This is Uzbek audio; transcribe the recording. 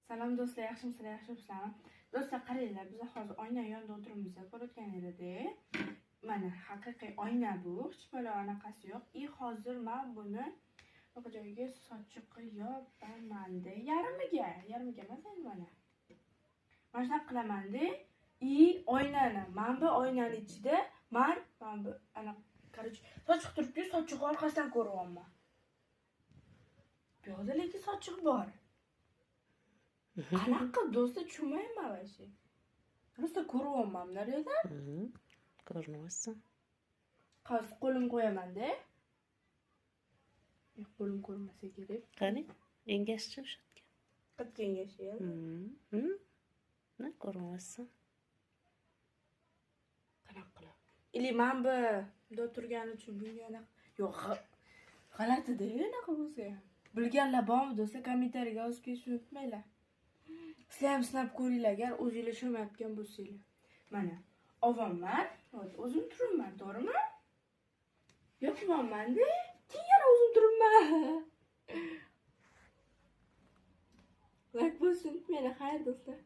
Salom do'stlar, yaxshimisizlar, yaxshimisizlarmi? Do'stlar, qaranglar, biz hozir oyna yonida o'tiribmiz. Ko'rayotganingizda, mana haqiqiy oyna bu, hech bola anaqasi yo'q. Hozir men buni bu joyga sochiq yopaman-da, yarmiga emas endi mana. Mana shunaqa qilaman-da. Oynani, men bu oynani ichida men bu ana короче, sochiq turibdi, sochiq orqasidan ko'ryapman. Bu yoqda lekin sochiq bor. Qanaqa do'stlar tushunmayman vashi. Rosa ko'ryapman bunlarga. Ko'rmaysan. Hozir qo'lim qo'yaman-da. Qo'lim ko'rmasa kerak. Qani? Engashchi o'shatga. Qatga engashgan. Ne ko'rmaysan? Qanaqa qilib? Ili men bu yerda turgani uchun bunga yo'q, g'alati-da anaqa bo'lsa ham. Bilganlar bormi do'stlar, kommentariyga yozib ketishni unutmanglar. Sizlar ham sinab ko'ringlar agar o'zingizlar ishonmayotgan bo'lsanglar. Mana, ovaman, o'zim turibman, to'g'rimi? Yo'qman-da, keyin yana o'zim turibman. Like bo'lsin, meni xayr do'stlar.